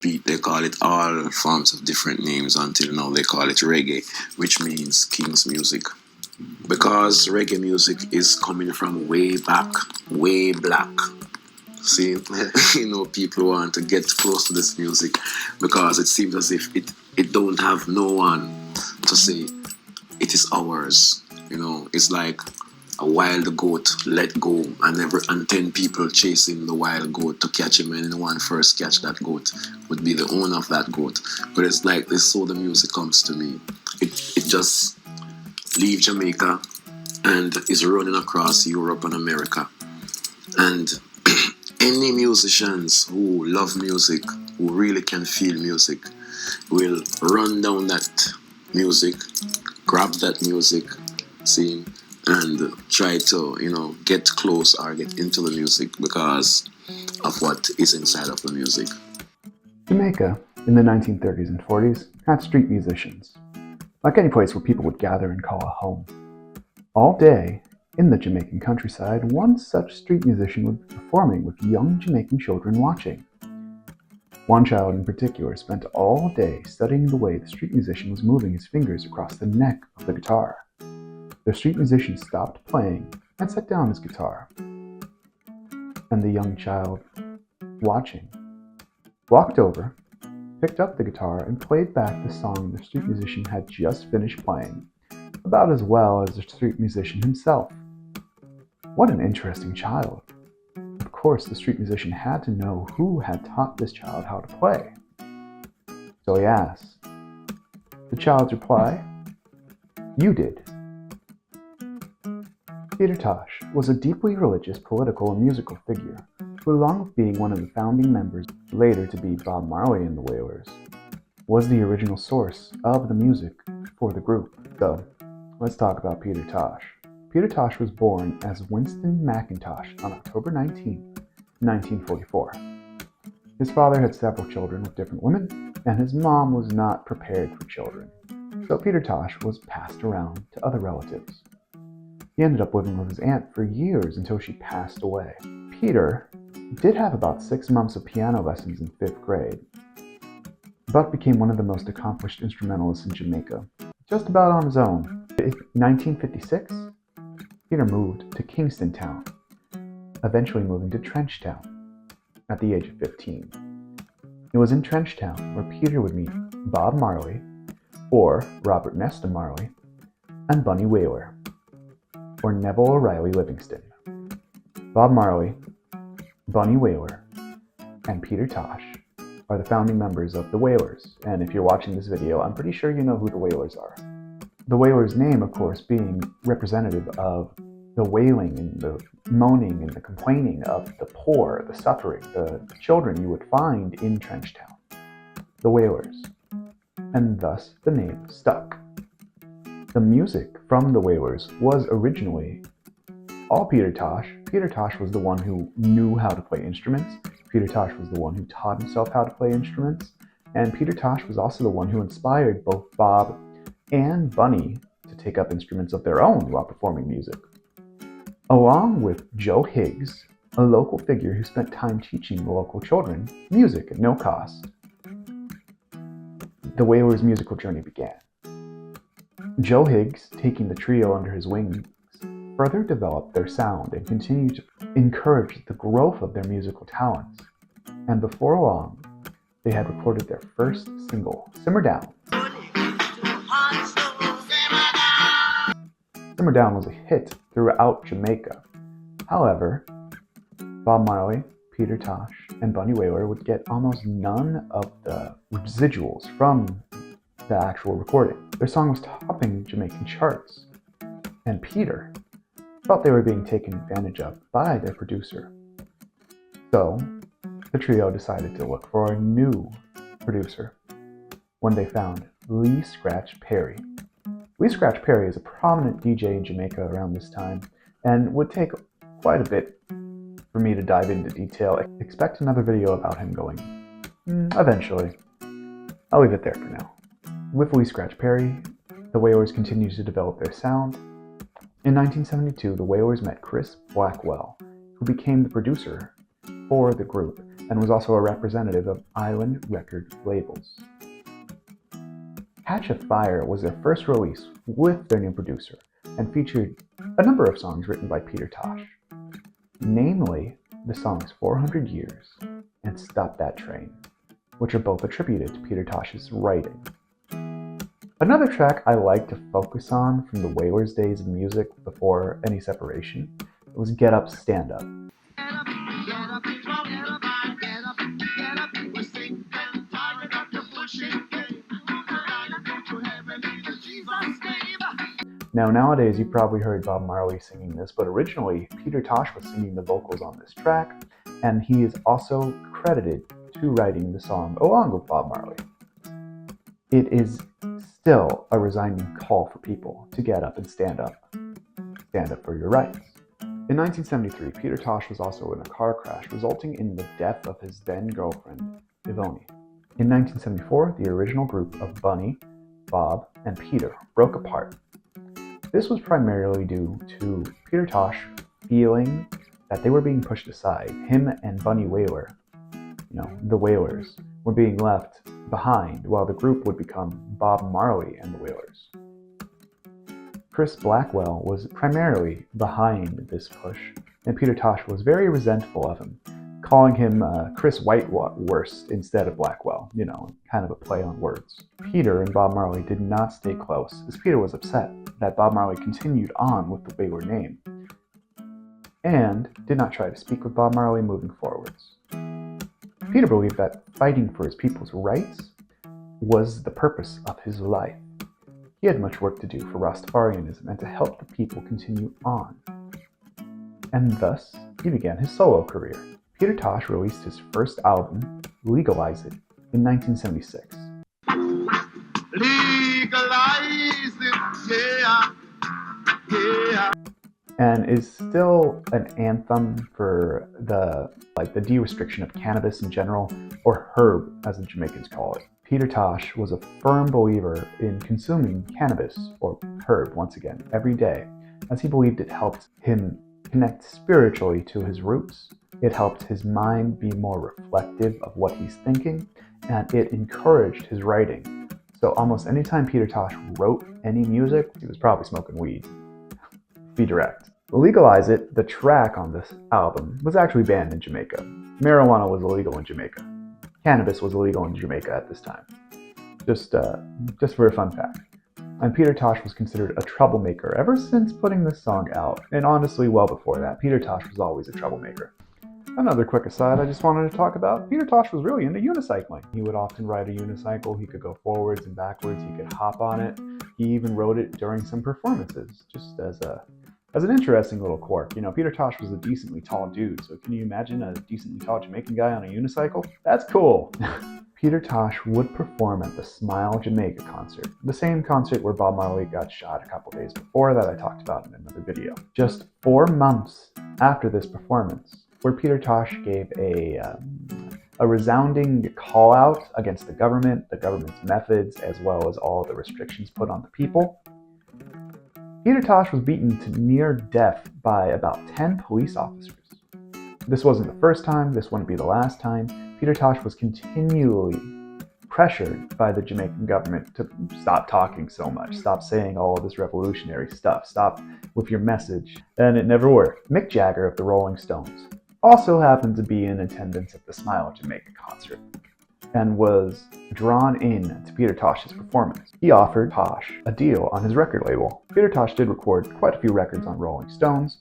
beat, they call it all forms of different names until now they call it reggae, which means king's music. Because reggae music is coming from way back, way black. See, people want to get close to this music because it seems as if it don't have no one to say it is ours. It's like a wild goat let go, and 10 people chasing the wild goat to catch him, and the one first catch that goat would be the owner of that goat. But it's like this, so the music comes to me. It just leaves Jamaica and is running across Europe and America. And any musicians who love music, who really can feel music, will run down that music, grab that music, see, and try to, get close or get into the music because of what is inside of the music. Jamaica, in the 1930s and 40s, had street musicians, like any place where people would gather and call a home. All day, in the Jamaican countryside, one such street musician would be performing with young Jamaican children watching. One child in particular spent all day studying the way the street musician was moving his fingers across the neck of the guitar. The street musician stopped playing and set down his guitar. And the young child, watching, walked over, picked up the guitar, and played back the song the street musician had just finished playing, about as well as the street musician himself. What an interesting child. Of course, the street musician had to know who had taught this child how to play. So he asked. The child's reply, "You did." Peter Tosh was a deeply religious, political, and musical figure who, along with being one of the founding members, later to be Bob Marley and the Wailers, was the original source of the music for the group. So, let's talk about Peter Tosh. Peter Tosh was born as Winston McIntosh on October 19, 1944. His father had several children with different women, and his mom was not prepared for children. So Peter Tosh was passed around to other relatives. He ended up living with his aunt for years until she passed away. Peter did have about 6 months of piano lessons in 5th grade, but became one of the most accomplished instrumentalists in Jamaica, just about on his own. In 1956, Peter moved to Kingston Town, eventually moving to Trenchtown at the age of 15. It was in Trenchtown where Peter would meet Bob Marley, or Robert Nesta Marley, and Bunny Wailer, or Neville O'Reilly Livingston. Bob Marley, Bunny Wailer, and Peter Tosh are the founding members of the Wailers, and if you're watching this video, I'm pretty sure you know who the Wailers are. The Wailers' name, of course, being representative of the wailing and the moaning and the complaining of the poor, the suffering, the children you would find in Trenchtown. The Wailers. And thus the name stuck. The music from the Wailers was originally all Peter Tosh. Peter Tosh was the one who knew how to play instruments. Peter Tosh was the one who taught himself how to play instruments. And Peter Tosh was also the one who inspired both Bob and Bunny to take up instruments of their own while performing music. Along with Joe Higgs, a local figure who spent time teaching the local children music at no cost. The Wailers' musical journey began. Joe Higgs, taking the trio under his wings, further developed their sound and continued to encourage the growth of their musical talents. And before long, they had recorded their first single, Simmer Down. Simmer Down was a hit throughout Jamaica. However, Bob Marley, Peter Tosh, and Bunny Wailer would get almost none of the residuals from the actual recording. Their song was topping Jamaican charts, and Peter felt they were being taken advantage of by their producer. So, the trio decided to look for a new producer when they found Lee Scratch Perry. Lee Scratch Perry is a prominent DJ in Jamaica around this time, and would take quite a bit for me to dive into detail. Expect another video about him going eventually. I'll leave it there for now. With Lee Scratch Perry, the Wailers continued to develop their sound. In 1972, the Wailers met Chris Blackwell, who became the producer for the group, and was also a representative of island record labels. Catch a Fire was their first release with their new producer and featured a number of songs written by Peter Tosh, namely the songs 400 Years and Stop That Train, which are both attributed to Peter Tosh's writing. Another track I like to focus on from the Wailers' days of music before any separation was Get Up, Stand Up. Now, nowadays, you've probably heard Bob Marley singing this, but originally, Peter Tosh was singing the vocals on this track, and he is also credited to writing the song along with Bob Marley. It is still a resounding call for people to get up and stand up for your rights. In 1973, Peter Tosh was also in a car crash, resulting in the death of his then-girlfriend, Yvonne. In 1974, the original group of Bunny, Bob, and Peter broke apart. This was primarily due to Peter Tosh feeling that they were being pushed aside. Him and Bunny Wailer, the Wailers, were being left behind, while the group would become Bob Marley and the Wailers. Chris Blackwell was primarily behind this push, and Peter Tosh was very resentful of him, calling him Chris Whitewurst instead of Blackwell, kind of a play on words. Peter and Bob Marley did not stay close, as Peter was upset that Bob Marley continued on with the Wailer name, and did not try to speak with Bob Marley moving forwards. Peter believed that fighting for his people's rights was the purpose of his life. He had much work to do for Rastafarianism and to help the people continue on. And thus, he began his solo career. Peter Tosh released his first album, Legalize It, in 1976. Legalize it, yeah. And is still an anthem for the de-restriction of cannabis in general, or herb as the Jamaicans call it. Peter Tosh was a firm believer in consuming cannabis, or herb once again, every day, as he believed it helped him connect spiritually to his roots. It helped his mind be more reflective of what he's thinking, and it encouraged his writing. So almost anytime Peter Tosh wrote any music, he was probably smoking weed. Be direct. Legalize It, the track on this album, was actually banned in Jamaica. Marijuana was illegal in Jamaica. Cannabis was illegal in Jamaica at this time. Just for a fun fact. And Peter Tosh was considered a troublemaker ever since putting this song out. And honestly, well before that, Peter Tosh was always a troublemaker. Another quick aside I just wanted to talk about, Peter Tosh was really into unicycling. He would often ride a unicycle. He could go forwards and backwards. He could hop on it. He even rode it during some performances, just as an interesting little quirk. Peter Tosh was a decently tall dude, so can you imagine a decently tall Jamaican guy on a unicycle? That's cool! Peter Tosh would perform at the Smile Jamaica concert, the same concert where Bob Marley got shot a couple days before that I talked about in another video. Just 4 months after this performance, where Peter Tosh gave a resounding call out against the government's methods, as well as all the restrictions put on the people. Peter Tosh was beaten to near death by about 10 police officers. This wasn't the first time, this wouldn't be the last time. Peter Tosh was continually pressured by the Jamaican government to stop talking so much, stop saying all of this revolutionary stuff, stop with your message, and it never worked. Mic Jagger of the Rolling Stones also happened to be in attendance at the Smile Jamaica concert and was drawn in to Peter Tosh's performance. He offered Tosh a deal on his record label. Peter Tosh did record quite a few records on Rolling Stones,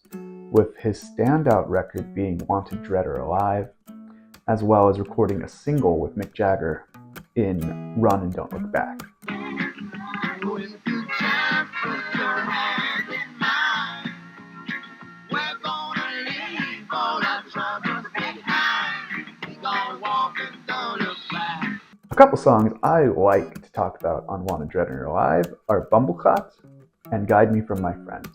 with his standout record being Wanted Dead or Alive, as well as recording a single with Mic Jagger in Run and Don't Look Back. A couple songs I like to talk about on Wanted Dead or Alive are Bumbleclot and Guide Me From My Friends,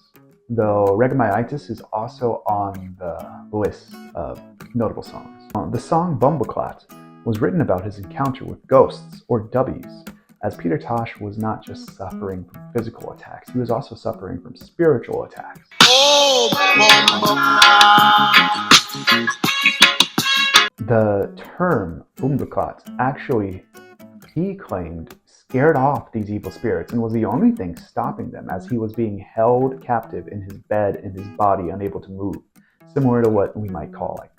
though Reggae is also on the list of notable songs. The song Bumbleclot was written about his encounter with ghosts, or dubbies, as Peter Tosh was not just suffering from physical attacks, he was also suffering from spiritual attacks. The term Boombeklot actually, he claimed, scared off these evil spirits and was the only thing stopping them as he was being held captive in his bed, in his body, unable to move, similar to what we might call like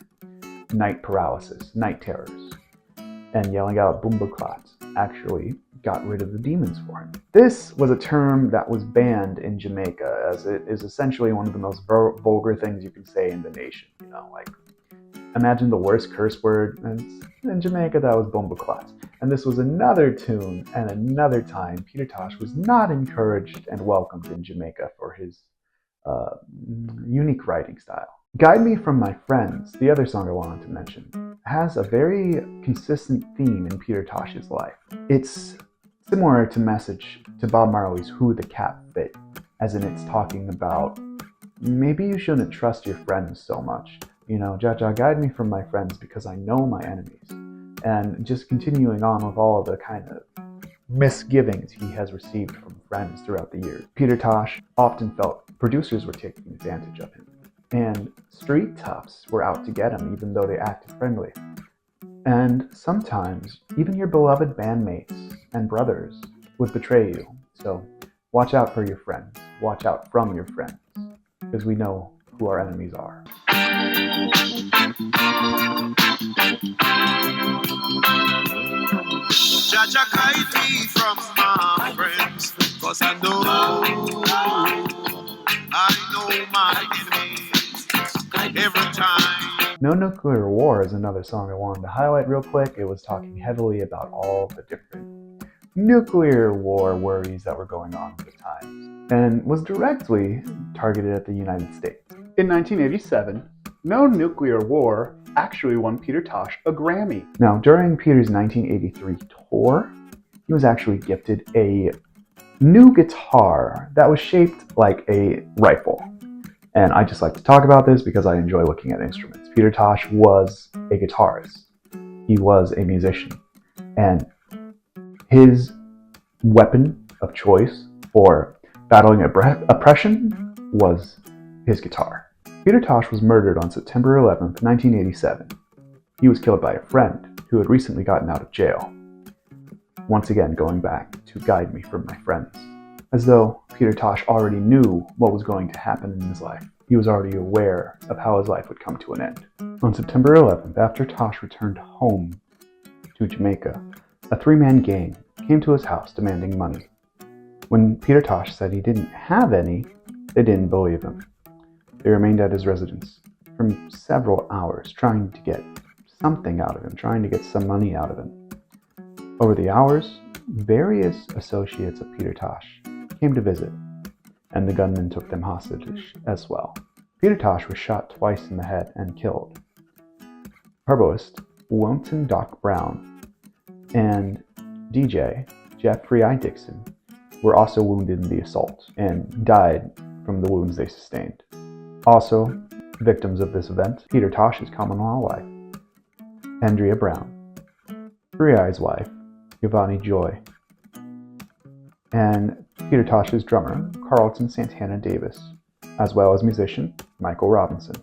night paralysis, night terrors. And yelling out Boombeklot actually got rid of the demons for him. This was a term that was banned in Jamaica, as it is essentially one of the most vulgar things you can say in the nation. You know, like, imagine the worst curse word, and in Jamaica that was Boombeklot. And this was another tune and another time Peter Tosh was not encouraged and welcomed in Jamaica for his unique writing style. Guide Me From My Friends, the other song I wanted to mention, has a very consistent theme in Peter Tosh's life. It's similar to message to Bob Marley's Who the Cat Fit, as in it's talking about maybe you shouldn't trust your friends so much. You know, Jaja, guide me from my friends because I know my enemies. And just continuing on with all the kind of misgivings he has received from friends throughout the years. Peter Tosh often felt producers were taking advantage of him, and street toughs were out to get him even though they acted friendly. And sometimes even your beloved bandmates and brothers would betray you. So watch out for your friends. Watch out from your friends, because we know who our enemies are. Jaja guide me from my friends, 'cause I know my enemies every time. No Nuclear War is another song I wanted to highlight real quick. It was talking heavily about all the different nuclear war worries that were going on at the time, and was directly targeted at the United States. In 1987, No Nuclear War actually won Peter Tosh a Grammy. Now, during Peter's 1983 tour, he was actually gifted a new guitar that was shaped like a rifle. And I just like to talk about this because I enjoy looking at instruments. Peter Tosh was a guitarist. He was a musician. And his weapon of choice for battling oppression was his guitar. Peter Tosh was murdered on September 11th, 1987. He was killed by a friend who had recently gotten out of jail. Once again, going back to guide me from my friends. As though Peter Tosh already knew what was going to happen in his life. He was already aware of how his life would come to an end. On September 11th, after Tosh returned home to Jamaica, a three-man gang came to his house demanding money. When Peter Tosh said he didn't have any, they didn't believe him. They remained at his residence for several hours, trying to get something out of him, trying to get some money out of him. Over the hours, various associates of Peter Tosh came to visit, and the gunmen took them hostage as well. Peter Tosh was shot twice in the head and killed. Herbalist Wonton Doc Brown and DJ Jeffrey I. Dixon were also wounded in the assault and died from the wounds they sustained. Also, victims of this event, Peter Tosh's common-law wife, Andrea Brown, Three Eyes' wife, Giovanni Joy, and Peter Tosh's drummer, Carlton Santana Davis, as well as musician Michael Robinson.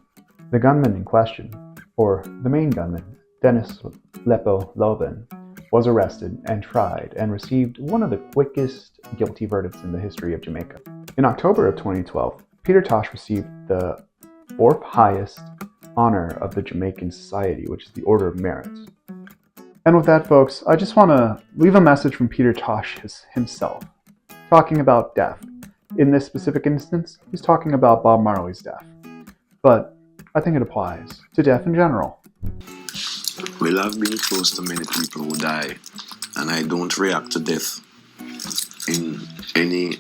The gunman in question, or the main gunman, Dennis Lepo Loven, was arrested and tried and received one of the quickest guilty verdicts in the history of Jamaica. In October of 2012, Peter Tosh received the fourth highest honor of the Jamaican Society, which is the Order of Merit. And with that, folks, I just want to leave a message from Peter Tosh himself, talking about death. In this specific instance, he's talking about Bob Marley's death. But I think it applies to death in general. Well, I've been close to many people who die, and I don't react to death in any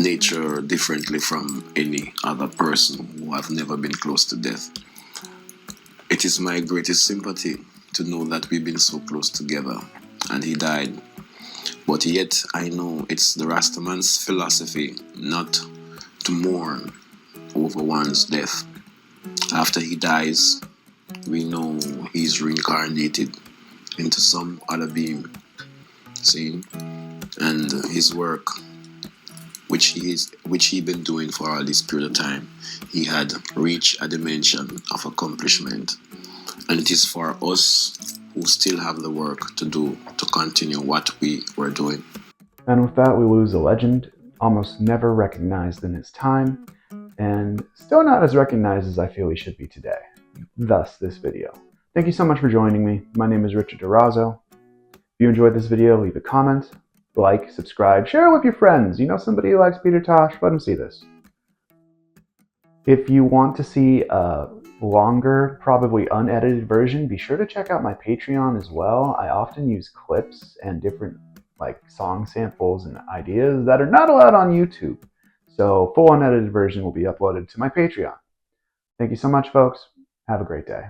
nature differently from any other person who have never been close to death. It is my greatest sympathy to know that we've been so close together and he died. But yet I know it's the Rastaman's philosophy not to mourn over one's death. After he dies, we know he's reincarnated into some other being. See? And his work, which he been doing for all this period of time, he had reached a dimension of accomplishment. And it is for us who still have the work to do to continue what we were doing. And with that, we lose a legend, almost never recognized in his time, and still not as recognized as I feel he should be today. Thus, this video. Thank you so much for joining me. My name is Richard Durazo. If you enjoyed this video, leave a comment, like, subscribe, share it with your friends. You know somebody who likes Peter Tosh? Let them see this. If you want to see a longer, probably unedited version, be sure to check out my Patreon as well. I often use clips and different song samples and ideas that are not allowed on YouTube. So full unedited version will be uploaded to my Patreon. Thank you so much, folks. Have a great day.